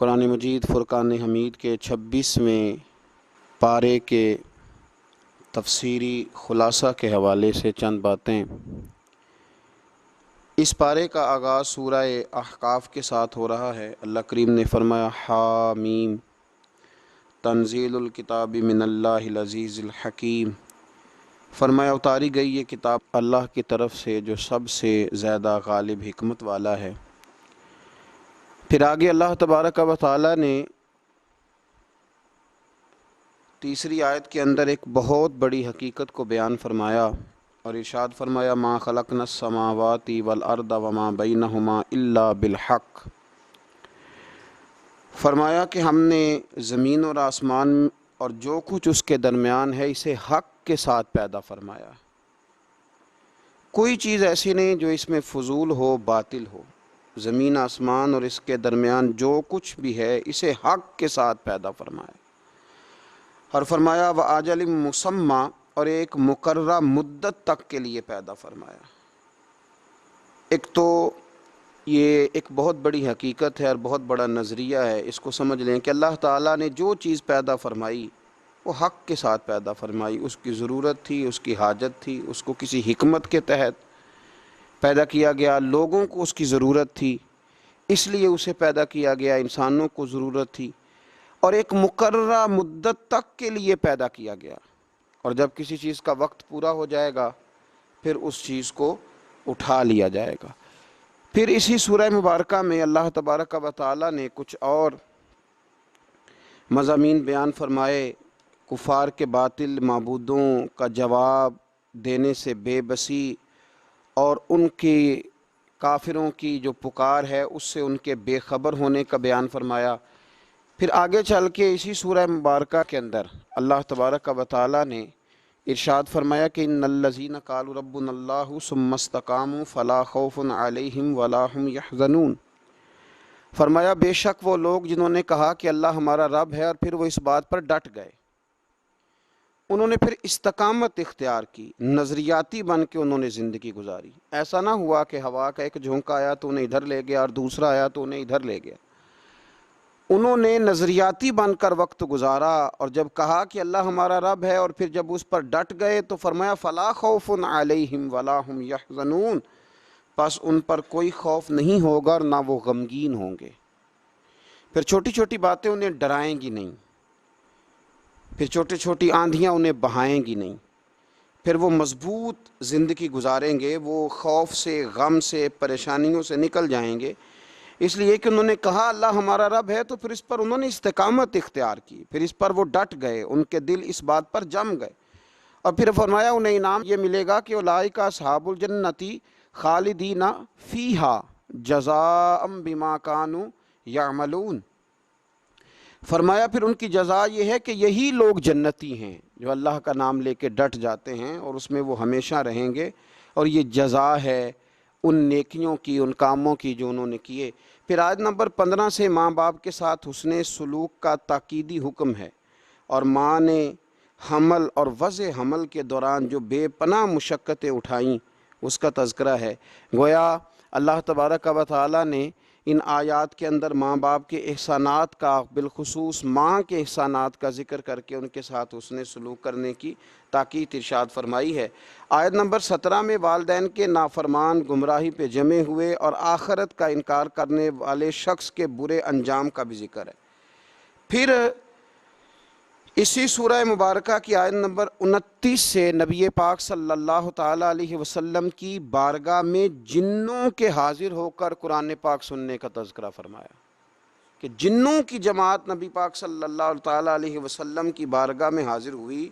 قرآن مجید فرقان حمید کے 26ویں پارے کے تفسیری خلاصہ کے حوالے سے چند باتیں۔ اس پارے کا آغاز سورہ احقاف کے ساتھ ہو رہا ہے۔ اللہ کریم نے فرمایا حامیم تنزیل الکتاب من اللہ العزیز الحکیم، فرمایا اتاری گئی یہ کتاب اللہ کی طرف سے جو سب سے زیادہ غالب حکمت والا ہے۔ پھر آگے اللہ تبارک و تعالی نے تیسری آیت کے اندر ایک بہت بڑی حقیقت کو بیان فرمایا اور ارشاد فرمایا ما خلقنا السماوات والارض وما بینہما الا بالحق، فرمایا کہ ہم نے زمین اور آسمان اور جو کچھ اس کے درمیان ہے اسے حق کے ساتھ پیدا فرمایا۔ کوئی چیز ایسی نہیں جو اس میں فضول ہو، باطل ہو۔ زمین آسمان اور اس کے درمیان جو کچھ بھی ہے اسے حق کے ساتھ پیدا فرمایا، اور فرمایا وَأَجَلٍ مُّسَمًّى، اور ایک مقررہ مدت تک کے لیے پیدا فرمایا۔ ایک تو یہ ایک بہت بڑی حقیقت ہے اور بہت بڑا نظریہ ہے، اس کو سمجھ لیں کہ اللہ تعالیٰ نے جو چیز پیدا فرمائی وہ حق کے ساتھ پیدا فرمائی۔ اس کی ضرورت تھی، اس کی حاجت تھی، اس کو کسی حکمت کے تحت پیدا کیا گیا۔ لوگوں کو اس کی ضرورت تھی اس لیے اسے پیدا کیا گیا، انسانوں کو ضرورت تھی، اور ایک مقررہ مدت تک کے لیے پیدا کیا گیا، اور جب کسی چیز کا وقت پورا ہو جائے گا پھر اس چیز کو اٹھا لیا جائے گا۔ پھر اسی سورہ مبارکہ میں اللہ تبارک و تعالی نے کچھ اور مضامین بیان فرمائے۔ کفار کے باطل معبودوں کا جواب دینے سے بے بسی اور ان کی کافروں کی جو پکار ہے اس سے ان کے بے خبر ہونے کا بیان فرمایا۔ پھر آگے چل کے اسی سورہ مبارکہ کے اندر اللہ تبارک و تعالی نے ارشاد فرمایا کہ ان الذین قالوا ربنا اللہ ثم استقاموا فلا خوف علیہم ولا هم یحزنون، فرمایا بے شک وہ لوگ جنہوں نے کہا کہ اللہ ہمارا رب ہے اور پھر وہ اس بات پر ڈٹ گئے، انہوں نے پھر استقامت اختیار کی، نظریاتی بن کے انہوں نے زندگی گزاری۔ ایسا نہ ہوا کہ ہوا کا ایک جھونکا آیا تو انہیں ادھر لے گیا اور دوسرا آیا تو انہیں ادھر لے گیا۔ انہوں نے نظریاتی بن کر وقت گزارا، اور جب کہا کہ اللہ ہمارا رب ہے اور پھر جب اس پر ڈٹ گئے تو فرمایا فلا خوف علیہم ولا هم یحزنون، پس ان پر کوئی خوف نہیں ہوگا اور نہ وہ غمگین ہوں گے۔ پھر چھوٹی چھوٹی باتیں انہیں ڈرائیں گی نہیں، پھر چھوٹی چھوٹی آندھیاں انہیں بہائیں گی نہیں، پھر وہ مضبوط زندگی گزاریں گے، وہ خوف سے، غم سے، پریشانیوں سے نکل جائیں گے، اس لیے کہ انہوں نے کہا اللہ ہمارا رب ہے تو پھر اس پر انہوں نے استقامت اختیار کی، پھر اس پر وہ ڈٹ گئے، ان کے دل اس بات پر جم گئے، اور پھر فرمایا انہیں انعام یہ ملے گا کہ اولئک اصحاب الجنۃ خالدین فیہا جزاء بما کانوا یعملون، فرمایا پھر ان کی جزا یہ ہے کہ یہی لوگ جنتی ہیں جو اللہ کا نام لے کے ڈٹ جاتے ہیں اور اس میں وہ ہمیشہ رہیں گے، اور یہ جزا ہے ان نیکیوں کی، ان کاموں کی جو انہوں نے کیے۔ پھر آیت نمبر 15 سے ماں باپ کے ساتھ حسن سلوک کا تاکیدی حکم ہے، اور ماں نے حمل اور وضع حمل کے دوران جو بے پناہ مشقتیں اٹھائیں اس کا تذکرہ ہے۔ گویا اللہ تبارک و تعالی نے ان آیات کے اندر ماں باپ کے احسانات کا، بالخصوص ماں کے احسانات کا ذکر کر کے ان کے ساتھ حسن سلوک کرنے کی تاکید ارشاد فرمائی ہے۔ آیت نمبر 17 میں والدین کے نافرمان گمراہی پہ جمے ہوئے اور آخرت کا انکار کرنے والے شخص کے برے انجام کا بھی ذکر ہے۔ پھر اسی سورہ مبارکہ کی آیت نمبر 29 سے نبی پاک صلی اللہ تعالیٰ علیہ وسلم کی بارگاہ میں جنوں کے حاضر ہو کر قرآن پاک سننے کا تذکرہ فرمایا کہ جنوں کی جماعت نبی پاک صلی اللہ تعالیٰ علیہ وسلم کی بارگاہ میں حاضر ہوئی،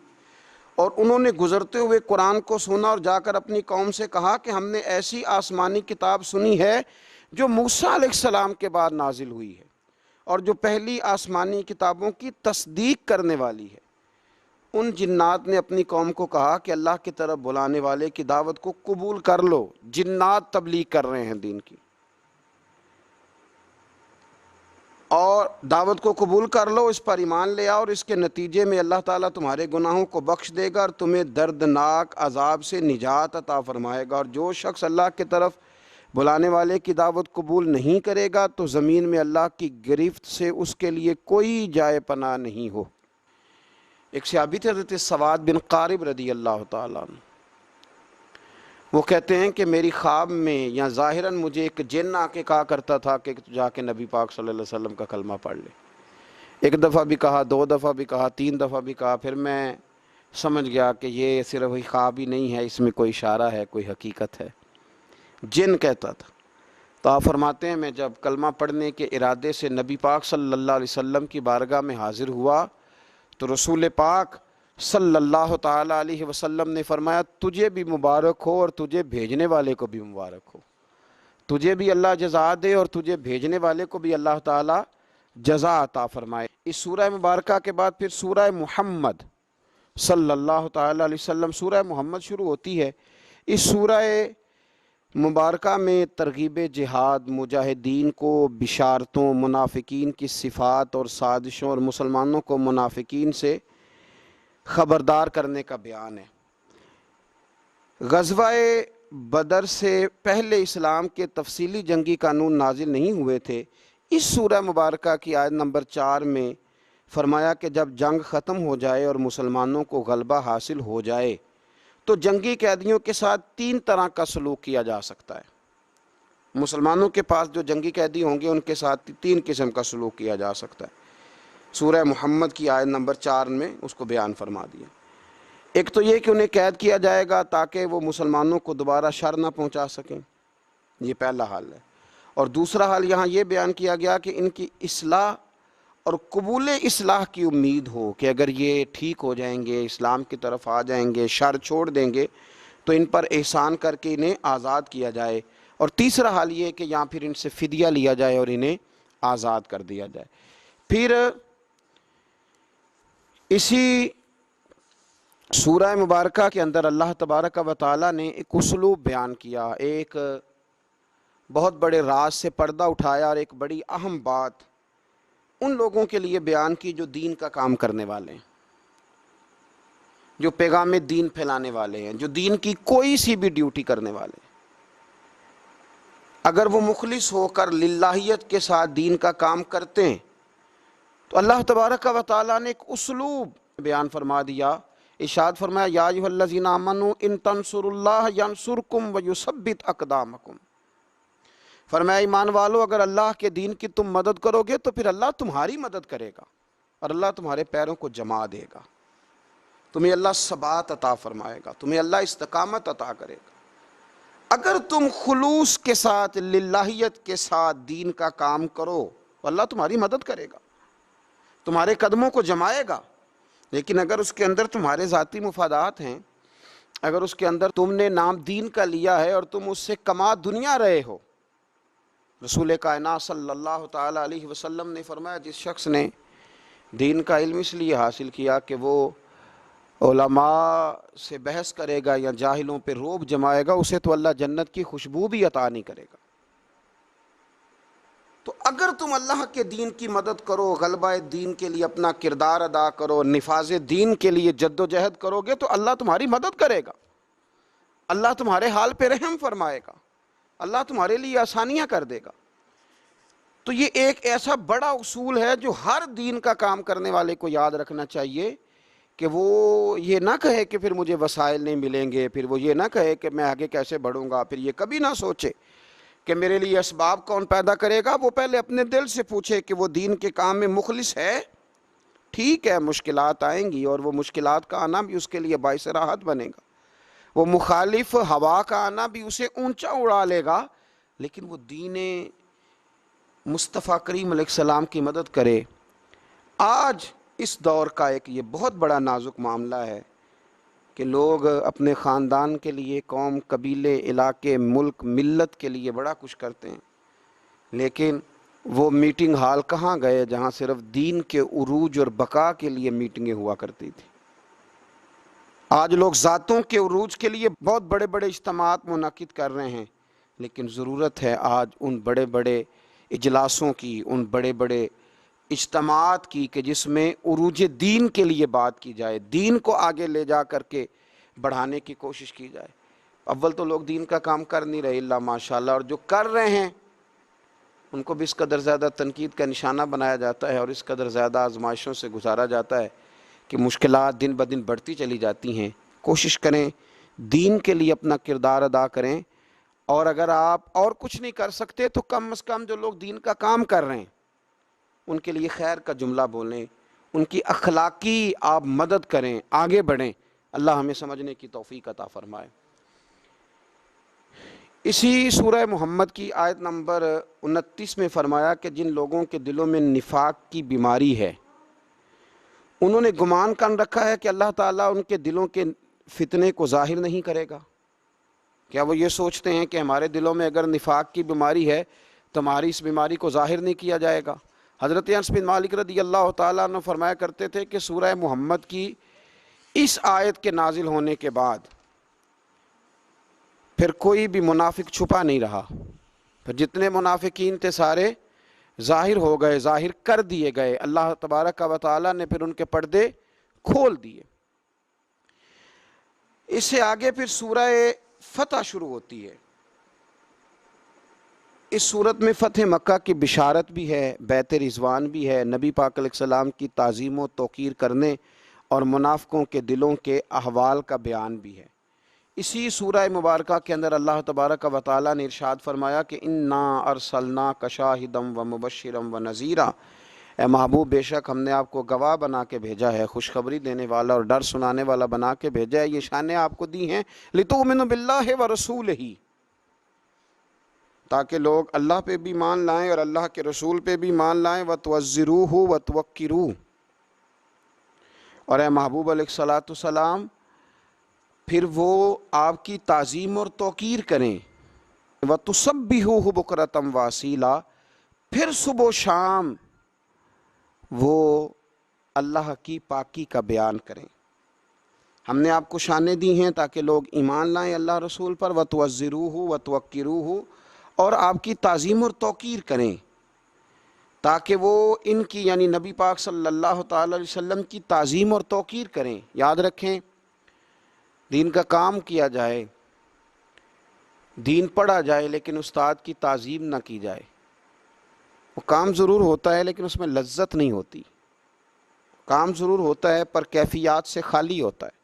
اور انہوں نے گزرتے ہوئے قرآن کو سنا اور جا کر اپنی قوم سے کہا کہ ہم نے ایسی آسمانی کتاب سنی ہے جو موسیٰ علیہ السلام کے بعد نازل ہوئی ہے اور جو پہلی آسمانی کتابوں کی تصدیق کرنے والی ہے۔ ان جنات نے اپنی قوم کو کہا کہ اللہ کی طرف بلانے والے کی دعوت کو قبول کر لو، جنات تبلیغ کر رہے ہیں دین کی، اور دعوت کو قبول کر لو، اس پر ایمان لے آؤ، اور اس کے نتیجے میں اللہ تعالیٰ تمہارے گناہوں کو بخش دے گا اور تمہیں دردناک عذاب سے نجات عطا فرمائے گا، اور جو شخص اللہ کی طرف بلانے والے کی دعوت قبول نہیں کرے گا تو زمین میں اللہ کی گرفت سے اس کے لیے کوئی جائے پناہ نہیں ہو۔ ایک صحابی تھے حضرت سواد بن قارب رضی اللہ تعالیٰ عنہ، وہ کہتے ہیں کہ میری خواب میں یا ظاہراً مجھے ایک جن آ کے کہا کرتا تھا کہ جا کے نبی پاک صلی اللہ علیہ وسلم کا کلمہ پڑھ لے۔ ایک دفعہ بھی کہا، دو دفعہ بھی کہا، تین دفعہ بھی کہا، پھر میں سمجھ گیا کہ یہ صرف خواب ہی نہیں ہے، اس میں کوئی اشارہ ہے، کوئی حقیقت ہے۔ جن کہتا تھا۔ تو آپ فرماتے ہیں میں جب کلمہ پڑھنے کے ارادے سے نبی پاک صلی اللہ علیہ وسلم کی بارگاہ میں حاضر ہوا تو رسول پاک صلی اللہ تعالیٰ علیہ وسلم نے فرمایا تجھے بھی مبارک ہو اور تجھے بھیجنے والے کو بھی مبارک ہو، تجھے بھی اللہ جزا دے اور تجھے بھیجنے والے کو بھی اللہ تعالیٰ جزا عطا فرمائے۔ اس سورہ مبارکہ کے بعد پھر سورہ محمد صلی اللہ تعالیٰ علیہ وسلم، سورہ محمد شروع ہوتی ہے۔ اس سورہ مبارکہ میں ترغیب جہاد، مجاہدین کو بشارتوں، منافقین کی صفات اور سازشوں اور مسلمانوں کو منافقین سے خبردار کرنے کا بیان ہے۔ غزوہ بدر سے پہلے اسلام کے تفصیلی جنگی قانون نازل نہیں ہوئے تھے۔ اس سورہ مبارکہ کی آیت نمبر 4 میں فرمایا کہ جب جنگ ختم ہو جائے اور مسلمانوں کو غلبہ حاصل ہو جائے تو جنگی قیدیوں کے ساتھ 3 طرح کا سلوک کیا جا سکتا ہے۔ مسلمانوں کے پاس جو جنگی قیدی ہوں گے ان کے ساتھ 3 قسم کا سلوک کیا جا سکتا ہے۔ سورہ محمد کی آیت نمبر 4 میں اس کو بیان فرما دیا۔ ایک تو یہ کہ انہیں قید کیا جائے گا تاکہ وہ مسلمانوں کو دوبارہ شر نہ پہنچا سکیں، یہ پہلا حال ہے۔ اور دوسرا حال یہاں یہ بیان کیا گیا کہ ان کی اصلاح اور قبول اصلاح کی امید ہو کہ اگر یہ ٹھیک ہو جائیں گے، اسلام کی طرف آ جائیں گے، شر چھوڑ دیں گے تو ان پر احسان کر کے انہیں آزاد کیا جائے۔ اور تیسرا حال یہ کہ یہاں پھر ان سے فدیہ لیا جائے اور انہیں آزاد کر دیا جائے۔ پھر اسی سورہ مبارکہ کے اندر اللہ تبارک و تعالیٰ نے ایک اسلوب بیان کیا، ایک بہت بڑے راز سے پردہ اٹھایا اور ایک بڑی اہم بات ان لوگوں کے لیے بیان کی جو دین کا کام کرنے والے ہیں، جو پیغام دین پھیلانے والے ہیں، جو دین کی کوئی سی بھی ڈیوٹی کرنے والے ہیں۔ اگر وہ مخلص ہو کر للہیت کے ساتھ دین کا کام کرتے ہیں تو اللہ تبارک و تعالیٰ نے ایک اسلوب بیان فرما دیا۔ ارشاد فرمایا یا ایھا الذین آمنوا ان تنصروا اللہ ینصرکم ویثبت اقدامکم۔ فرمایا ایمان والو اگر اللہ کے دین کی تم مدد کرو گے تو پھر اللہ تمہاری مدد کرے گا اور اللہ تمہارے پیروں کو جما دے گا، تمہیں اللہ ثبات عطا فرمائے گا، تمہیں اللہ استقامت عطا کرے گا۔ اگر تم خلوص کے ساتھ، للہیت کے ساتھ دین کا کام کرو تو اللہ تمہاری مدد کرے گا، تمہارے قدموں کو جمائے گا۔ لیکن اگر اس کے اندر تمہارے ذاتی مفادات ہیں، اگر اس کے اندر تم نے نام دین کا لیا ہے اور تم اس سے کما دنیا رہے ہو، رسول کائنات صلی اللہ تعالیٰ علیہ وسلم نے فرمایا جس شخص نے دین کا علم اس لیے حاصل کیا کہ وہ علماء سے بحث کرے گا یا جاہلوں پہ روب جمائے گا، اسے تو اللہ جنت کی خوشبو بھی عطا نہیں کرے گا۔ تو اگر تم اللہ کے دین کی مدد کرو، غلبہ دین کے لیے اپنا کردار ادا کرو، نفاذ دین کے لیے جد و جہد کرو گے تو اللہ تمہاری مدد کرے گا، اللہ تمہارے حال پہ رحم فرمائے گا، اللہ تمہارے لیے آسانیاں کر دے گا۔ تو یہ ایک ایسا بڑا اصول ہے جو ہر دین کا کام کرنے والے کو یاد رکھنا چاہیے کہ وہ یہ نہ کہے کہ پھر مجھے وسائل نہیں ملیں گے، پھر وہ یہ نہ کہے کہ میں آگے کیسے بڑھوں گا، پھر یہ کبھی نہ سوچے کہ میرے لیے اسباب کون پیدا کرے گا۔ وہ پہلے اپنے دل سے پوچھے کہ وہ دین کے کام میں مخلص ہے۔ ٹھیک ہے مشکلات آئیں گی اور وہ مشکلات کا آنا بھی اس کے لیے باعث راحت بنے گا، وہ مخالف ہوا کا آنا بھی اسے اونچا اڑا لے گا، لیکن وہ دین مصطفیٰ کریم علیہ السلام کی مدد کرے۔ آج اس دور کا ایک یہ بہت بڑا نازک معاملہ ہے کہ لوگ اپنے خاندان کے لیے، قوم، قبیلے، علاقے، ملک، ملت کے لیے بڑا کچھ کرتے ہیں، لیکن وہ میٹنگ ہال کہاں گئے جہاں صرف دین کے عروج اور بقا کے لیے میٹنگیں ہوا کرتی تھی۔ آج لوگ ذاتوں کے عروج کے لیے بہت بڑے بڑے اجتماعات منعقد کر رہے ہیں، لیکن ضرورت ہے آج ان بڑے بڑے اجلاسوں کی، ان بڑے بڑے اجتماعات کی کہ جس میں عروج دین کے لیے بات کی جائے، دین کو آگے لے جا کر کے بڑھانے کی کوشش کی جائے۔ اول تو لوگ دین کا کام کر نہیں رہے اللہ ماشاءاللہ، اور جو کر رہے ہیں ان کو بھی اس قدر زیادہ تنقید کا نشانہ بنایا جاتا ہے اور اس قدر زیادہ آزمائشوں سے گزارا جاتا ہے کہ مشکلات دن بدن بڑھتی چلی جاتی ہیں۔ کوشش کریں دین کے لیے اپنا کردار ادا کریں، اور اگر آپ اور کچھ نہیں کر سکتے تو کم از کم جو لوگ دین کا کام کر رہے ہیں ان کے لیے خیر کا جملہ بولیں، ان کی اخلاقی آپ مدد کریں، آگے بڑھیں۔ اللہ ہمیں سمجھنے کی توفیق عطا فرمائے۔ اسی سورہ محمد کی آیت نمبر 29 میں فرمایا کہ جن لوگوں کے دلوں میں نفاق کی بیماری ہے، انہوں نے گمان کر رکھا ہے کہ اللہ تعالیٰ ان کے دلوں کے فتنے کو ظاہر نہیں کرے گا۔ کیا وہ یہ سوچتے ہیں کہ ہمارے دلوں میں اگر نفاق کی بیماری ہے تو ہماری اس بیماری کو ظاہر نہیں کیا جائے گا؟ حضرت انس بن مالک رضی اللہ تعالیٰ عنہ فرمایا کرتے تھے کہ سورہ محمد کی اس آیت کے نازل ہونے کے بعد پھر کوئی بھی منافق چھپا نہیں رہا، پھر جتنے منافقین تھے سارے ظاہر ہو گئے، ظاہر کر دیے گئے۔ اللہ تبارک و تعالیٰ نے پھر ان کے پردے کھول دیے۔ اس سے آگے پھر سورہ فتح شروع ہوتی ہے۔ اس صورت میں فتح مکہ کی بشارت بھی ہے، بیت رضوان بھی ہے، نبی پاک علیہ السلام کی تعظیم و توقیر کرنے اور منافقوں کے دلوں کے احوال کا بیان بھی ہے۔ اسی سورہ مبارکہ کے اندر اللہ تبارک و تعالیٰ نے ارشاد فرمایا کہ انا ارسلناک شاہدا و مبشرا و نذیرا، اے محبوب بے شک ہم نے آپ کو گواہ بنا کے بھیجا ہے، خوشخبری دینے والا اور ڈر سنانے والا بنا کے بھیجا ہے۔ یہ شانیں آپ کو دی ہیں لتؤمنوا باللہ ورسولہ، تاکہ لوگ اللہ پہ بھی مان لائیں اور اللہ کے رسول پہ بھی مان لائیں، وتوزروہ وتوقروہ، اور اے محبوب علیہ الصلاۃ والسلام پھر وہ آپ کی تعظیم اور توقیر کریں، وتسبحوہ بکرۃ واصیلا، پھر صبح و شام وہ اللہ کی پاکی کا بیان کریں۔ ہم نے آپ کو شانیں دی ہیں تاکہ لوگ ایمان لائیں اللہ رسول پر، وتوزروہ وتوقروہ، اور آپ کی تعظیم اور توقیر کریں تاکہ وہ ان کی یعنی نبی پاک صلی اللہ تعالی علیہ وسلم کی تعظیم اور توقیر کریں۔ یاد رکھیں دین کا کام کیا جائے، دین پڑھا جائے، لیکن استاد کی تعظیم نہ کی جائے۔ وہ کام ضرور ہوتا ہے لیکن اس میں لذت نہیں ہوتی، کام ضرور ہوتا ہے پر کیفیات سے خالی ہوتا ہے۔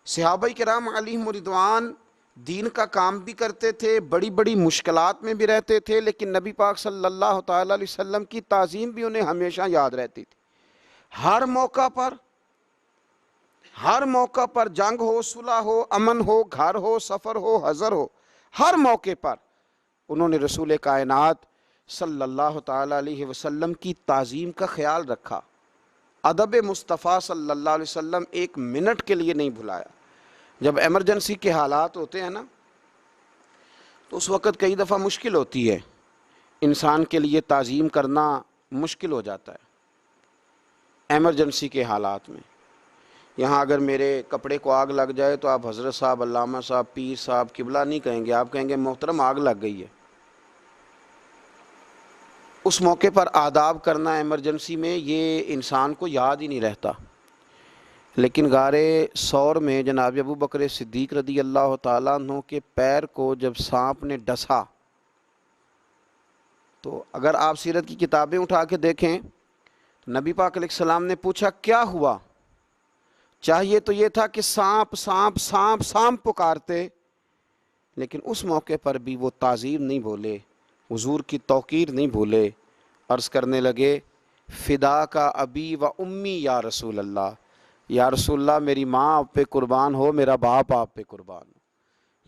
صحابہ کرام علیہم رضوان دین کا کام بھی کرتے تھے، بڑی بڑی مشکلات میں بھی رہتے تھے، لیکن نبی پاک صلی اللہ تعالی علیہ وسلم کی تعظیم بھی انہیں ہمیشہ یاد رہتی تھی۔ ہر موقع پر جنگ ہو، صلح ہو، امن ہو، گھر ہو، سفر ہو، حضر ہو، ہر موقع پر انہوں نے رسول کائنات صلی اللہ تعالی علیہ وسلم کی تعظیم کا خیال رکھا۔ ادب مصطفیٰ صلی اللہ علیہ وسلم ایک منٹ کے لیے نہیں بھلایا۔ جب ایمرجنسی کے حالات ہوتے ہیں نا تو اس وقت کئی دفعہ مشکل ہوتی ہے، انسان کے لیے تعظیم کرنا مشکل ہو جاتا ہے ایمرجنسی کے حالات میں۔ یہاں اگر میرے کپڑے کو آگ لگ جائے تو آپ حضرت صاحب، علامہ صاحب، پیر صاحب، قبلہ نہیں کہیں گے، آپ کہیں گے محترم آگ لگ گئی ہے۔ اس موقع پر آداب کرنا ایمرجنسی میں یہ انسان کو یاد ہی نہیں رہتا، لیکن غار ثور میں جناب ابو بکر صدیق رضی اللہ تعالیٰ عنہ کے پیر کو جب سانپ نے ڈسا تو اگر آپ سیرت کی کتابیں اٹھا کے دیکھیں تو نبی پاک علیہ السلام نے پوچھا کیا ہوا؟ چاہیے تو یہ تھا کہ سانپ سانپ سانپ سانپ پکارتے، لیکن اس موقع پر بھی وہ تعظیم نہیں بولے، حضور کی توقیر نہیں بھولے، عرض کرنے لگے فدا کا ابی و امی یا رسول اللہ، یا رسول اللہ میری ماں آپ پہ قربان ہو، میرا باپ آپ پہ قربان ہو،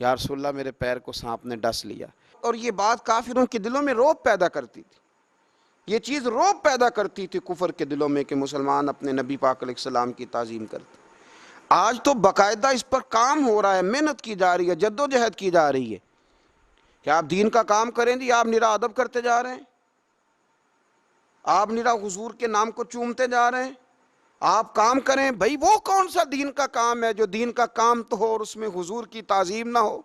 یا رسول اللہ میرے پیر کو سانپ نے ڈس لیا۔ اور یہ بات کافروں کے دلوں میں رعب پیدا کرتی تھی، یہ چیز رعب پیدا کرتی تھی کفر کے دلوں میں کہ مسلمان اپنے نبی پاک علیہ السلام کی تعظیم کرتے۔ آج تو باقاعدہ اس پر کام ہو رہا ہے، محنت کی جا رہی ہے، جد و جہد کی جا رہی ہے کہ آپ دین کا کام کریں جی، آپ نرا ادب کرتے جا رہے ہیں، آپ نرا حضور کے نام کو چومتے جا رہے ہیں۔ آپ کام کریں بھائی، وہ کون سا دین کا کام ہے جو دین کا کام تو ہو اور اس میں حضور کی تعظیم نہ ہو؟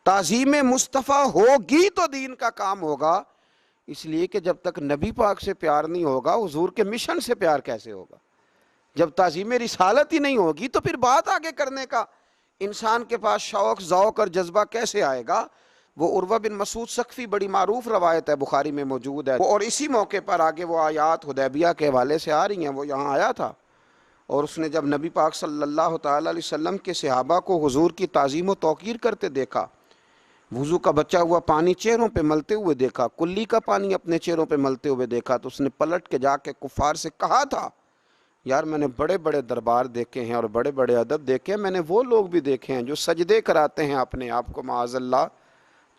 تعظیم مصطفیٰ ہوگی تو دین کا کام ہوگا، اس لیے کہ جب تک نبی پاک سے پیار نہیں ہوگا حضور کے مشن سے پیار کیسے ہوگا؟ جب تعظیم رسالت ہی نہیں ہوگی تو پھر بات آگے کرنے کا انسان کے پاس شوق ذوق اور جذبہ کیسے آئے گا؟ وہ عروہ بن مسعود ثقفی، بڑی معروف روایت ہے، بخاری میں موجود ہے، اور اسی موقع پر آگے وہ آیات حدیبیہ کے حوالے سے آ رہی ہیں، وہ یہاں آیا تھا اور اس نے جب نبی پاک صلی اللہ تعالیٰ علیہ وسلم کے صحابہ کو حضور کی تعظیم و توقیر کرتے دیکھا، وضو کا بچا ہوا پانی چہروں پہ ملتے ہوئے دیکھا، کلی کا پانی اپنے چہروں پہ ملتے ہوئے دیکھا، تو اس نے پلٹ کے جا کے کفار سے کہا تھا، یار میں نے بڑے بڑے دربار دیکھے ہیں اور بڑے بڑے ادب دیکھے ہیں، میں نے وہ لوگ بھی دیکھے ہیں جو سجدے کراتے ہیں اپنے آپ کو معاذ اللہ،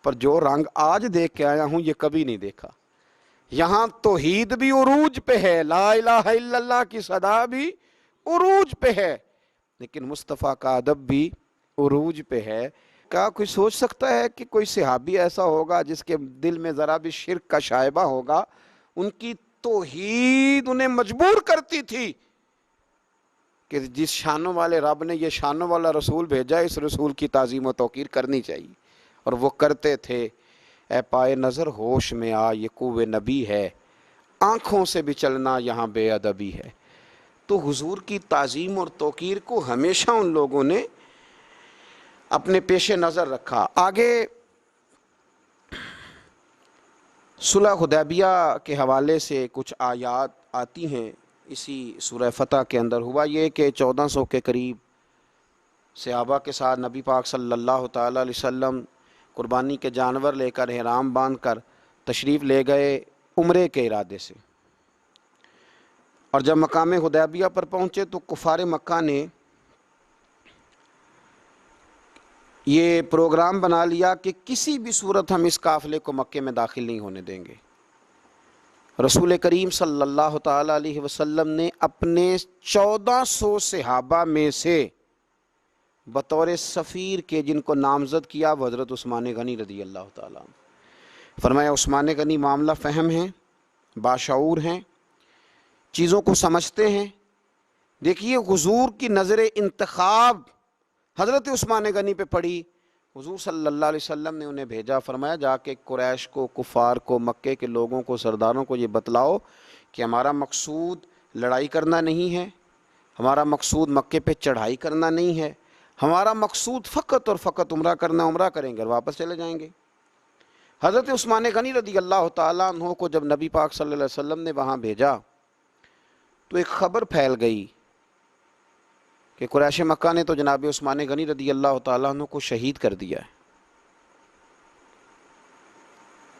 پر جو رنگ آج دیکھ کے آیا ہوں یہ کبھی نہیں دیکھا۔ یہاں توحید بھی عروج پہ ہے، لا الہ الا اللہ کی صدا بھی عروج پہ ہے، لیکن مصطفیٰ کا ادب بھی عروج پہ ہے۔ کیا کوئی سوچ سکتا ہے کہ کوئی صحابی ایسا ہوگا جس کے دل میں ذرا بھی شرک کا شائبہ ہوگا؟ ان کی توحید انہیں مجبور کرتی تھی کہ جس شانوں والے رب نے یہ شانوں والا رسول بھیجا، اس رسول کی تعظیم و توقیر کرنی چاہیے، اور وہ کرتے تھے۔ اے پائے نظر ہوش میں آ، یہ کوہ نبی ہے، آنکھوں سے بھی چلنا یہاں بے ادبی ہے۔ تو حضور کی تعظیم اور توقیر کو ہمیشہ ان لوگوں نے اپنے پیش نظر رکھا۔ آگے صلح حدیبیہ کے حوالے سے کچھ آیات آتی ہیں اسی سورہ فتح کے اندر۔ ہوا یہ کہ 1400 کے قریب صحابہ کے ساتھ نبی پاک صلی اللہ تعالیٰ علیہ وسلم قربانی کے جانور لے کر احرام باندھ کر تشریف لے گئے عمرے کے ارادے سے، اور جب مقام حدیبیہ پر پہنچے تو کفار مکہ نے یہ پروگرام بنا لیا کہ کسی بھی صورت ہم اس قافلے کو مکے میں داخل نہیں ہونے دیں گے۔ رسول کریم صلی اللہ تعالیٰ علیہ وسلم نے اپنے 1400 صحابہ میں سے بطور سفیر کے جن کو نامزد کیا وہ حضرت عثمان غنی رضی اللہ تعالیٰ عنہ۔ فرمایا عثمان غنی معاملہ فہم ہیں، باشعور ہیں، چیزوں کو سمجھتے ہیں۔ دیکھیے حضور کی نظر انتخاب حضرت عثمان غنی پہ پڑی، حضور صلی اللہ علیہ وسلم نے انہیں بھیجا، فرمایا جا کے قریش کو، کفار کو، مکے کے لوگوں کو، سرداروں کو یہ بتلاؤ کہ ہمارا مقصود لڑائی کرنا نہیں ہے، ہمارا مقصود مکے پہ چڑھائی کرنا نہیں ہے، ہمارا مقصود فقط اور فقط عمرہ کرنا، عمرہ کریں گے اور واپس چلے جائیں گے۔ حضرت عثمان غنی رضی اللہ تعالیٰ عنہ کو جب نبی پاک صلی اللہ علیہ وسلم نے وہاں بھیجا تو ایک خبر پھیل گئی کہ قریش مکہ نے تو جناب عثمان غنی رضی اللہ تعالیٰ عنہ کو شہید کر دیا ہے۔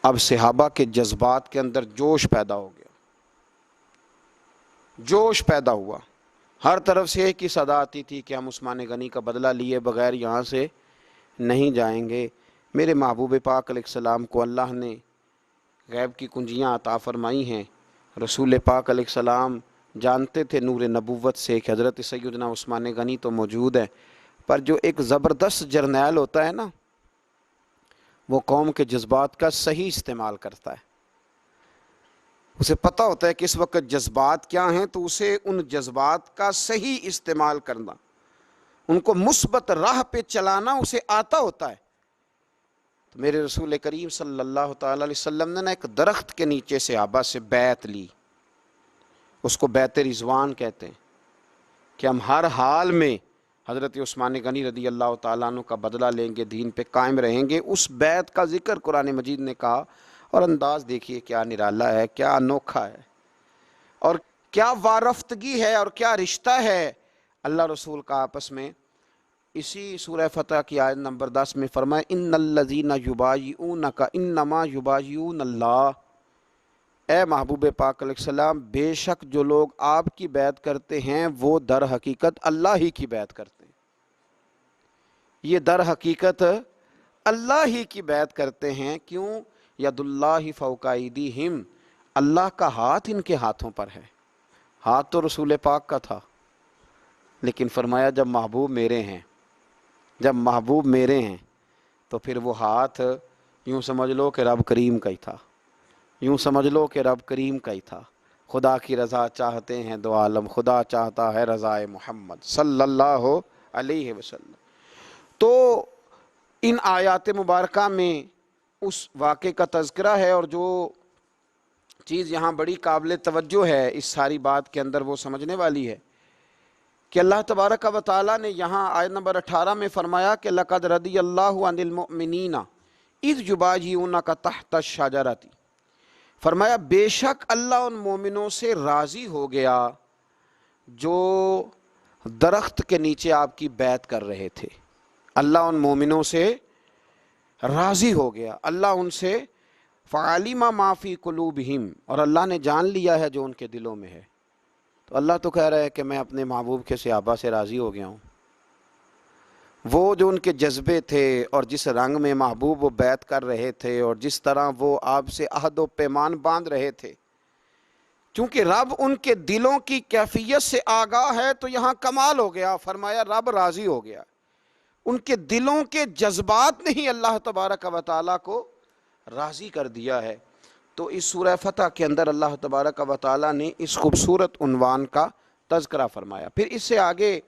اب صحابہ کے جذبات کے اندر جوش پیدا ہو گیا، جوش پیدا ہوا، ہر طرف سے ایک ہی صدا آتی تھی کہ ہم عثمان غنی کا بدلہ لیے بغیر یہاں سے نہیں جائیں گے۔ میرے محبوب پاک علیہ السلام کو اللہ نے غیب کی کنجیاں عطا فرمائی ہیں، رسول پاک علیہ السلام جانتے تھے نور نبوت سے کہ حضرت سیدنا عثمان غنی تو موجود ہے، پر جو ایک زبردست جرنیل ہوتا ہے نا، وہ قوم کے جذبات کا صحیح استعمال کرتا ہے، اسے پتہ ہوتا ہے کہ اس وقت جذبات کیا ہیں، تو اسے ان جذبات کا صحیح استعمال کرنا، ان کو مثبت راہ پہ چلانا اسے آتا ہوتا ہے۔ تو میرے رسول کریم صلی اللہ تعالیٰ علیہ وسلم نے ایک درخت کے نیچے صحابہ سے بیعت لی، اس کو بیعت رضوان کہتے ہیں، کہ ہم ہر حال میں حضرت عثمان غنی رضی اللہ تعالیٰ عنہ کا بدلہ لیں گے، دین پہ قائم رہیں گے۔ اس بیعت کا ذکر قرآن مجید نے کہا، اور انداز دیکھیے کیا نرالا ہے، کیا انوکھا ہے، اور کیا وارفتگی ہے، اور کیا رشتہ ہے اللہ رسول کا آپس میں۔ اسی سورہ فتح کی آیت نمبر 10 میں فرمایا ان الذین یبایعونک انما یبایعون اللہ، اے محبوب پاک علیہ السلام بے شک جو لوگ آپ کی بیعت کرتے ہیں وہ در حقیقت اللہ ہی کی بیعت کرتے ہیں، یہ در حقیقت اللہ ہی کی بیعت کرتے ہیں۔ کیوں؟ ید اللہ فوق ایدیہم، اللہ کا ہاتھ ان کے ہاتھوں پر ہے۔ ہاتھ تو رسول پاک کا تھا، لیکن فرمایا جب محبوب میرے ہیں، جب محبوب میرے ہیں تو پھر وہ ہاتھ یوں سمجھ لو کہ رب کریم کا ہی تھا، یوں سمجھ لو کہ رب کریم کا ہی تھا۔ خدا کی رضا چاہتے ہیں دو عالم، خدا چاہتا ہے رضائے محمد صلی اللہ علیہ وسلم۔ تو ان آیات مبارکہ میں اس واقعے کا تذکرہ ہے، اور جو چیز یہاں بڑی قابل توجہ ہے اس ساری بات کے اندر وہ سمجھنے والی ہے کہ اللہ تبارک و تعالیٰ نے یہاں آیت نمبر 18 میں فرمایا کہ لَقَدْ رَضِيَ اللَّهُ عَنِ الْمُؤْمِنِينَ اِذْ يُبَايِعُونَكَ تَحْتَ الشَّجَرَةِ، فرمایا بے شک اللہ ان مومنوں سے راضی ہو گیا جو درخت کے نیچے آپ کی بیعت کر رہے تھے۔ اللہ ان مومنوں سے راضی ہو گیا، اللہ ان سے فَعَلِمَ مَا فِي قُلُوبِهِمْ، اور اللہ نے جان لیا ہے جو ان کے دلوں میں ہے۔ تو اللہ تو کہہ رہا ہے کہ میں اپنے محبوب کے صحابہ سے راضی ہو گیا ہوں۔ وہ جو ان کے جذبے تھے اور جس رنگ میں محبوب وہ بیعت کر رہے تھے اور جس طرح وہ آپ سے عہد و پیمان باندھ رہے تھے، چونکہ رب ان کے دلوں کی کیفیت سے آگاہ ہے تو یہاں کمال ہو گیا، فرمایا رب راضی ہو گیا۔ ان کے دلوں کے جذبات نے ہی اللہ تبارک و تعالیٰ کو راضی کر دیا ہے۔ تو اس سورہ فتح کے اندر اللہ تبارک و تعالیٰ نے اس خوبصورت عنوان کا تذکرہ فرمایا۔ پھر اس سے آگے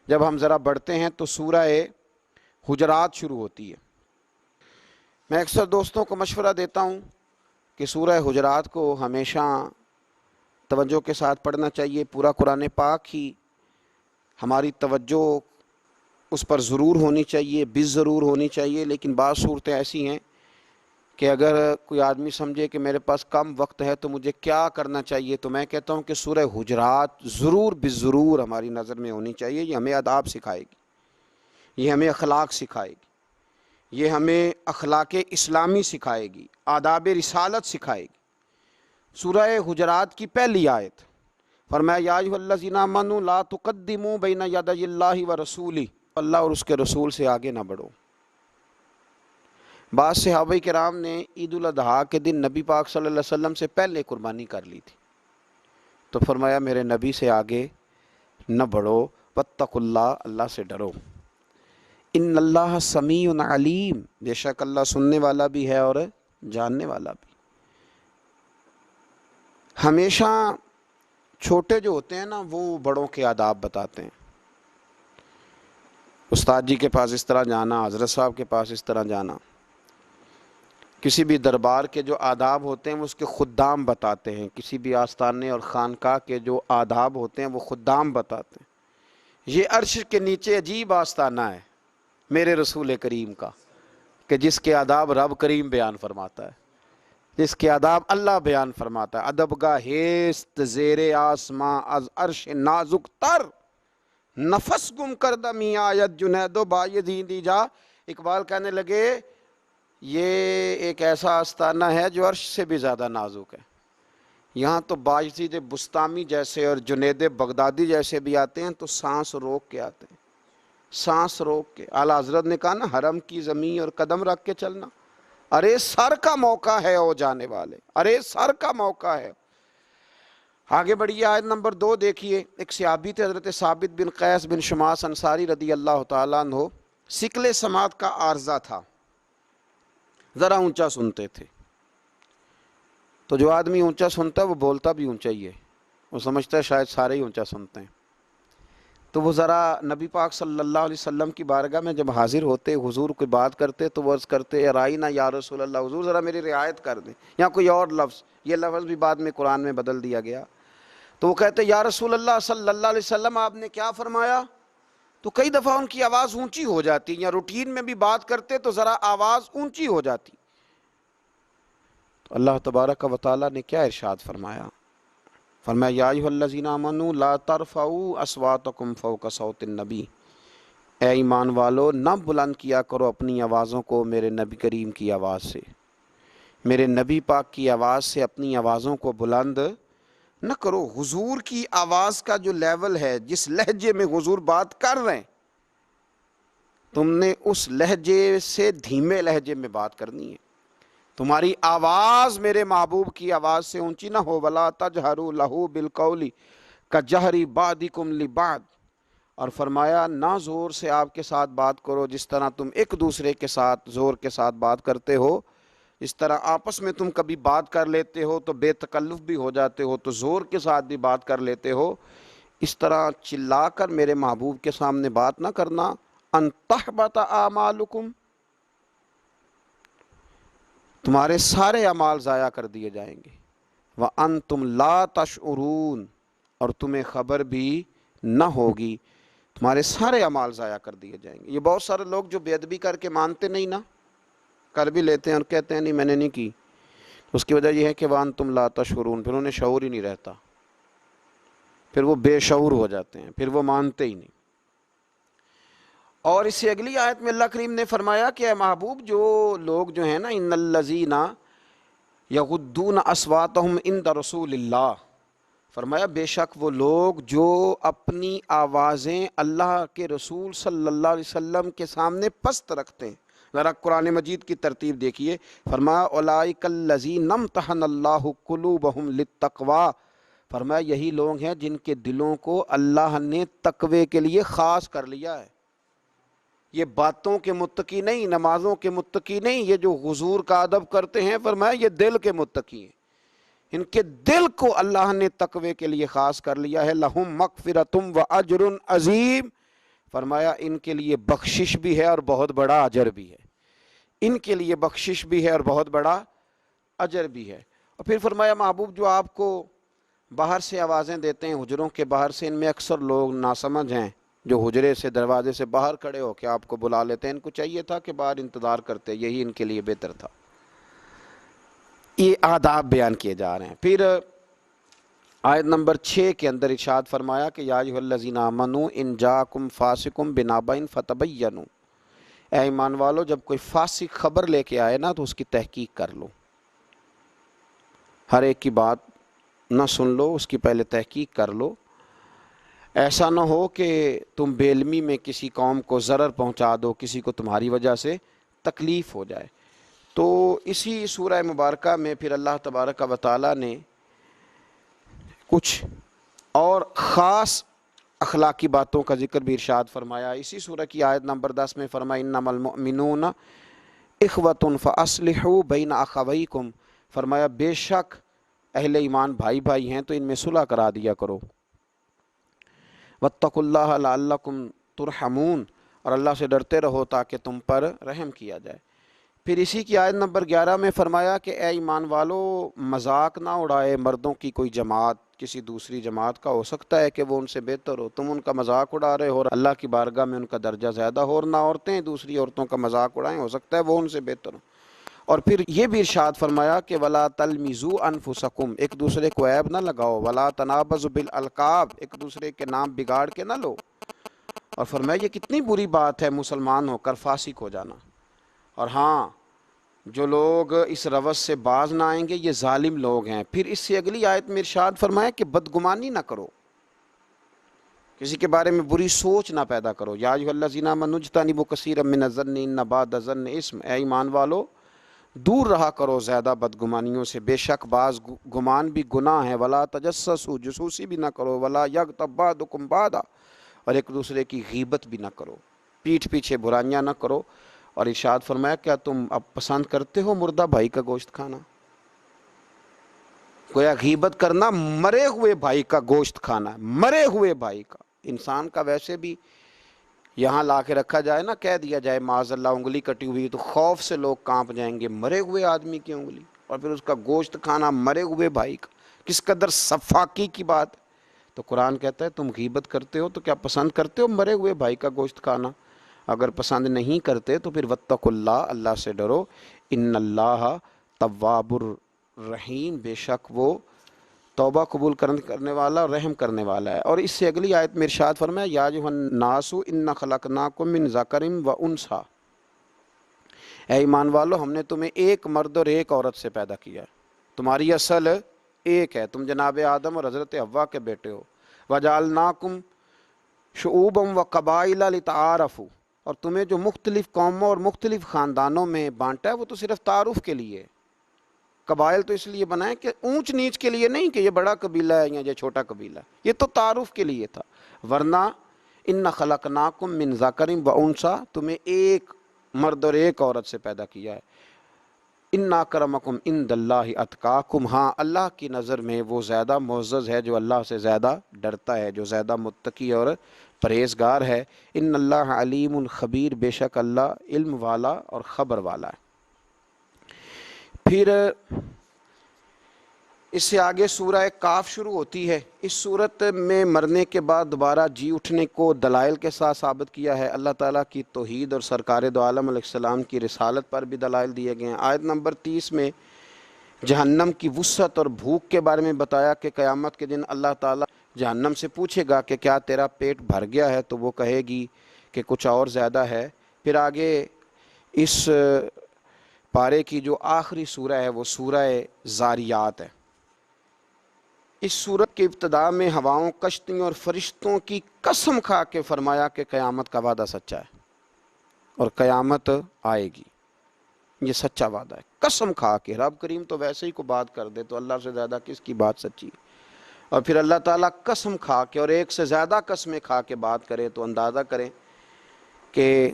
جب ہم ذرا بڑھتے ہیں تو سورہ حجرات شروع ہوتی ہے۔ میں اکثر دوستوں کو مشورہ دیتا ہوں کہ سورہ حجرات کو ہمیشہ توجہ کے ساتھ پڑھنا چاہیے۔ پورا قرآن پاک ہی ہماری توجہ اس پر ضرور ہونی چاہیے، ضرور ہونی چاہیے، لیکن بعض صورتیں ایسی ہیں کہ اگر کوئی آدمی سمجھے کہ میرے پاس کم وقت ہے تو مجھے کیا کرنا چاہیے، تو میں کہتا ہوں کہ سورہ حجرات ضرور ضرور ہماری نظر میں ہونی چاہیے۔ یہ ہمیں آداب سکھائے گی، یہ ہمیں اخلاق سکھائے گی، یہ ہمیں اخلاق اسلامی سکھائے گی، آداب رسالت سکھائے گی۔ سورہ حجرات کی پہلی آیت فرمایا یا ایھا الذین آمنوا لا تقدموا بین یدی اللہ ورسولہ، اللہ اور اس کے رسول سے آگے نہ بڑھو۔ بعض صحابہ کرام نے عید الاضحیٰ کے دن نبی پاک صلی اللہ علیہ وسلم سے پہلے قربانی کر لی تھی، تو فرمایا میرے نبی سے آگے نہ بڑھو، واتقوا اللہ، اللہ سے ڈرو، ان اللہ سمیع علیم، بے شک اللہ سننے والا بھی ہے اور جاننے والا بھی۔ ہمیشہ چھوٹے جو ہوتے ہیں نا وہ بڑوں کے آداب بتاتے ہیں۔ استاد جی کے پاس اس طرح جانا، حضرت صاحب کے پاس اس طرح جانا، کسی بھی دربار کے جو آداب ہوتے ہیں وہ اس کے خدام بتاتے ہیں، کسی بھی آستانے اور خانقاہ کے جو آداب ہوتے ہیں وہ خدام بتاتے ہیں۔ یہ عرش کے نیچے عجیب آستانہ ہے میرے رسول کریم کا، کہ جس کے آداب رب کریم بیان فرماتا ہے، جس کے آداب اللہ بیان فرماتا ہے۔ ادب گاہ ہیست زیر آسماں از عرش نازک تر، نفس گم کردہ می آیت جنید و بایدین دی جا۔ اقبال کہنے لگے یہ ایک ایسا آستانہ ہے جو عرش سے بھی زیادہ نازک ہے۔ یہاں تو باجدید بستامی جیسے اور جنید بغدادی جیسے بھی آتے ہیں تو سانس روک کے آتے ہیں، سانس روک کے۔ اعلیٰ حضرت نے کہا نا حرم کی زمین اور قدم رکھ کے چلنا، ارے سر کا موقع ہے او جانے والے، ارے سر کا موقع ہے۔ آگے بڑھیے، آیت نمبر 2 دیکھیے۔ ایک صحابی تھے حضرت ثابت بن قیس بن شماس انصاری رضی اللہ تعالیٰ عنہ، سکل سماعت کا عارضہ تھا، ذرا اونچا سنتے تھے۔ تو جو آدمی اونچا سنتا ہے وہ بولتا بھی اونچا ہی ہے، وہ سمجھتا ہے شاید سارے ہی اونچا سنتے ہیں۔ تو وہ ذرا نبی پاک صلی اللہ علیہ وسلم کی بارگاہ میں جب حاضر ہوتے، حضور کوئی بات کرتے تو وہ عرض کرتے ارائینا یا رسول اللہ، حضور ذرا میری رعایت کر دیں، یا کوئی اور لفظ، یہ لفظ بھی بعد میں قرآن میں بدل دیا گیا۔ تو وہ کہتے یا رسول اللہ صلی اللہ علیہ وسلم آپ نے کیا فرمایا؟ تو کئی دفعہ ان کی آواز اونچی ہو جاتی، یا روٹین میں بھی بات کرتے تو ذرا آواز اونچی ہو جاتی۔ تو اللہ تبارک و تعالیٰ نے کیا ارشاد فرمایا؟ فرمایا یا ایھا الذین آمنوا لا ترفعوا اصواتکم فوق صوت النبی، اے ایمان والو نہ بلند کیا کرو اپنی آوازوں کو میرے نبی کریم کی آواز سے، میرے نبی پاک کی آواز سے اپنی آوازوں کو بلند نہ کرو۔ حضور کی آواز کا جو لیول ہے، جس لہجے میں حضور بات کر رہے ہیں، تم نے اس لہجے سے دھیمے لہجے میں بات کرنی ہے۔ تمہاری آواز میرے محبوب کی آواز سے اونچی نہ ہو، وَلَا تَجْهَرُوا لَهُ بِالْقَوْلِ كَجَهْرِ بَعْضِكُمْ لِبَعْضٍ، اور فرمایا نہ زور سے آپ کے ساتھ بات کرو جس طرح تم ایک دوسرے کے ساتھ زور کے ساتھ بات کرتے ہو، اس طرح آپس میں تم کبھی بات کر لیتے ہو تو بے تکلف بھی ہو جاتے ہو، تو زور کے ساتھ بھی بات کر لیتے ہو، اس طرح چلا کر میرے محبوب کے سامنے بات نہ کرنا۔ ان تحبط اعمالکم، تمہارے سارے اعمال ضائع کر دیے جائیں گے۔ وانتم لا تشعرون، اور تمہیں خبر بھی نہ ہوگی تمہارے سارے اعمال ضائع کر دیے جائیں گے۔ یہ بہت سارے لوگ جو بے ادبی کر کے مانتے نہیں نا، کر بھی لیتے ہیں اور کہتے ہیں نہیں میں نے نہیں کی، اس کی وجہ یہ ہے کہ وانتم لا تشعرون، پھر انہیں شعور ہی نہیں رہتا، پھر وہ بے شعور ہو جاتے ہیں، پھر وہ مانتے ہی نہیں۔ اور اس سے اگلی آیت میں اللہ کریم نے فرمایا کہ اے محبوب جو لوگ جو ہیں نا، ان الذین یغضون اصواتہم عند رسول اللہ، فرمایا بے شک وہ لوگ جو اپنی آوازیں اللہ کے رسول صلی اللہ علیہ وسلم کے سامنے پست رکھتے ہیں۔ ذرا قرآن مجید کی ترتیب دیکھیے، فرمایا اولئک الذین امتحن اللہ قلوبہم للتقوی، فرمایا یہی لوگ ہیں جن کے دلوں کو اللہ نے تقوی کے لیے خاص کر لیا ہے۔ یہ باتوں کے متقی نہیں، نمازوں کے متقی نہیں، یہ جو حضور کا ادب کرتے ہیں، فرمایا یہ دل کے متقی ہیں، ان کے دل کو اللہ نے تقوی کے لیے خاص کر لیا ہے۔ لہم مغفرۃ و اجر عظیم، فرمایا ان کے لیے بخشش بھی ہے اور بہت بڑا اجر بھی ہے، ان کے لیے بخشش بھی ہے اور بہت بڑا اجر بھی ہے۔ اور پھر فرمایا محبوب جو آپ کو باہر سے آوازیں دیتے ہیں، حجروں کے باہر سے، ان میں اکثر لوگ ناسمجھ ہیں جو حجرے سے دروازے سے باہر کھڑے ہو کے آپ کو بلا لیتے ہیں، ان کو چاہیے تھا کہ باہر انتظار کرتے، یہی ان کے لیے بہتر تھا۔ یہ آداب بیان کیے جا رہے ہیں۔ پھر آیت نمبر 6 کے اندر ارشاد فرمایا کہ یا ایھا الذین آمنوا ان جاءکم فاسق بنبأ فتبینوا، اے ایمان والو جب کوئی فاسق خبر لے کے آئے نا تو اس کی تحقیق کر لو، ہر ایک کی بات نہ سن لو، اس کی پہلے تحقیق کر لو۔ ایسا نہ ہو کہ تم بے علمی میں کسی قوم کو ضرر پہنچا دو، کسی کو تمہاری وجہ سے تکلیف ہو جائے۔ تو اسی سورہ مبارکہ میں پھر اللہ تبارک و تعالیٰ نے کچھ اور خاص اخلاقی باتوں کا ذکر بھی ارشاد فرمایا۔ اسی سورہ کی آیت نمبر 10 میں فرمایا انما المؤمنون اخوۃ فاصلحوا بین اخویکم، فرمایا بے شک اہل ایمان بھائی بھائی ہیں تو ان میں صلح کرا دیا کرو۔ واتقوا اللہ لعلکم ترحمون، اور اللہ سے ڈرتے رہو تاکہ تم پر رحم کیا جائے۔ پھر اسی کی آیت نمبر 11 میں فرمایا کہ اے ایمان والو مذاق نہ اڑائے مردوں کی کوئی جماعت کسی دوسری جماعت کا، ہو سکتا ہے کہ وہ ان سے بہتر ہو، تم ان کا مذاق اڑا رہے ہو اور اللہ کی بارگاہ میں ان کا درجہ زیادہ ہو، اور نہ عورتیں دوسری عورتوں کا مذاق اڑائیں، ہو سکتا ہے وہ ان سے بہتر ہو۔ اور پھر یہ بھی ارشاد فرمایا کہ ولا تلمزوا انفسکم، ایک دوسرے کو عیب نہ لگاؤ، ولا تنابزوا بالالقاب، ایک دوسرے کے نام بگاڑ کے نہ لو۔ اور فرمایا یہ کتنی بری بات ہے مسلمان ہو کر فاسق ہو جانا۔ اور ہاں جو لوگ اس روش سے باز نہ آئیں گے یہ ظالم لوگ ہیں۔ پھر اس سے اگلی آیت میں ارشاد فرمایا کہ بدگمانی نہ کرو، کسی کے بارے میں بری سوچ نہ پیدا کرو۔ یا ایھا الذین آمنوا اجتنبوا کثیرا من الظن ان بعض الظن اثم، اے ایمان والو دور رہا کرو زیادہ بدگمانیوں سے، بے شک بعض گمان بھی گناہ ہے۔ ولا تجسسوا، جاسوسی بھی نہ کرو۔ ولا یغتب بعضکم بعضا، اور ایک دوسرے کی غیبت بھی نہ کرو، پیٹھ پیچھے برائیاں نہ کرو۔ اور ارشاد فرمایا کیا تم اب پسند کرتے ہو مردہ بھائی کا گوشت کھانا؟ گویا غیبت کرنا مرے ہوئے بھائی کا گوشت کھانا، مرے ہوئے بھائی کا۔ انسان کا ویسے بھی یہاں لا کے رکھا جائے نا، کہہ دیا جائے معاذ اللہ انگلی کٹی ہوئی تو خوف سے لوگ کانپ جائیں گے، مرے ہوئے آدمی کی انگلی، اور پھر اس کا گوشت کھانا مرے ہوئے بھائی کا، کس قدر صفاقی کی بات۔ تو قرآن کہتا ہے تم غیبت کرتے ہو تو کیا پسند کرتے ہو مرے ہوئے بھائی کا گوشت کھانا؟ اگر پسند نہیں کرتے تو پھر واتقوا اللہ، اللہ سے ڈرو، ان اللہ تواب الرحیم، بے شک وہ توبہ قبول کرنے والا اور رحم کرنے والا ہے۔ اور اس سے اگلی آیت میں ارشاد فرمایا یا ایھا الناس انا خلقناکم من ذکر و انثی، اے ایمان والو ہم نے تمہیں ایک مرد اور ایک عورت سے پیدا کیا ہے، تمہاری اصل ایک ہے، تم جناب آدم اور حضرت حوا کے بیٹے ہو۔ وجعلناکم شعوبا وقبائل لتعارفوا، اور تمہیں جو مختلف قوموں اور مختلف خاندانوں میں بانٹا ہے وہ تو صرف تعارف کے لیے ہے۔ قبائل تو اس لیے بنائے کہ اونچ نیچ کے لیے نہیں کہ یہ بڑا قبیلہ ہے یا یہ چھوٹا قبیلہ ہے، یہ تو تعارف کے لیے تھا۔ ورنہ ان خلقناکم من ذکر و انثی، تمہیں ایک مرد اور ایک عورت سے پیدا کیا ہے۔ ان اکرمکم عند اللہ اتقاکم، ہاں اللہ کی نظر میں وہ زیادہ معزز ہے جو اللہ سے زیادہ ڈرتا ہے، جو زیادہ متقی اور پرہیزگار ہے۔ ان اللہ علیم خبیر، بے شک اللہ علم والا اور خبر والا ہے۔ پھر اس سے آگے سورہ کاف شروع ہوتی ہے۔ اس صورت میں مرنے کے بعد دوبارہ جی اٹھنے کو دلائل کے ساتھ ثابت کیا ہے۔ اللہ تعالیٰ کی توحید اور سرکار دو عالم علیہ السلام کی رسالت پر بھی دلائل دیے گئے ہیں۔ آیت نمبر 30 میں جہنم کی وسعت اور بھوک کے بارے میں بتایا کہ قیامت کے دن اللہ تعالیٰ جہنم سے پوچھے گا کہ کیا تیرا پیٹ بھر گیا ہے، تو وہ کہے گی کہ کچھ اور زیادہ ہے۔ پھر آگے اس پارے کی جو آخری سورہ ہے وہ سورہ زاریات ہے۔ اس سورت کے ابتدا میں ہواؤں، کشتیوں اور فرشتوں کی قسم کھا کے فرمایا کہ قیامت کا وعدہ سچا ہے اور قیامت آئے گی، یہ سچا وعدہ ہے۔ قسم کھا کے، رب کریم تو ویسے ہی کو بات کر دے تو اللہ سے زیادہ کس کی بات سچی؟ اور پھر اللہ تعالیٰ قسم کھا کے اور ایک سے زیادہ قسمیں کھا کے بات کرے تو اندازہ کریں کہ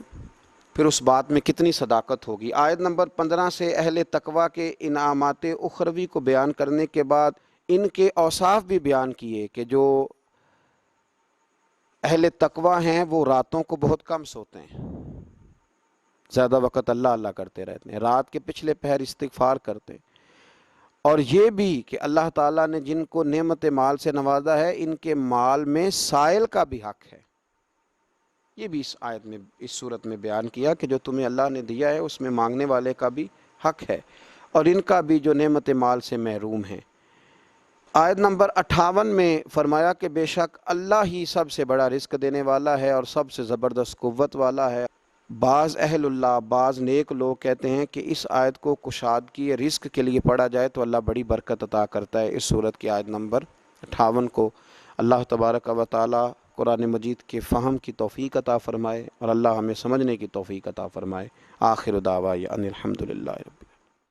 پھر اس بات میں کتنی صداقت ہوگی۔ آیت نمبر 15 سے اہل تقویٰ کے انعامات اخروی کو بیان کرنے کے بعد ان کے اوصاف بھی بیان کیے کہ جو اہل تقویٰ ہیں وہ راتوں کو بہت کم سوتے ہیں، زیادہ وقت اللہ اللہ کرتے رہتے ہیں، رات کے پچھلے پہر استغفار کرتے ہیں۔ اور یہ بھی کہ اللہ تعالیٰ نے جن کو نعمت مال سے نوازا ہے ان کے مال میں سائل کا بھی حق ہے، یہ بھی اس آیت میں، اس صورت میں بیان کیا کہ جو تمہیں اللہ نے دیا ہے اس میں مانگنے والے کا بھی حق ہے اور ان کا بھی جو نعمت مال سے محروم ہیں۔ آیت نمبر 58 میں فرمایا کہ بے شک اللہ ہی سب سے بڑا رزق دینے والا ہے اور سب سے زبردست قوت والا ہے۔ بعض اہل اللہ، بعض نیک لوگ کہتے ہیں کہ اس آیت کو کشادگی رزق کے لیے پڑھا جائے تو اللہ بڑی برکت عطا کرتا ہے۔ اس صورت کی آیت نمبر 58 کو اللہ تبارک و تعالی قرآن مجید کے فہم کی توفیق عطا فرمائے اور اللہ ہمیں سمجھنے کی توفیق عطا فرمائے۔ آخر دعوانا ان الحمدللہ رب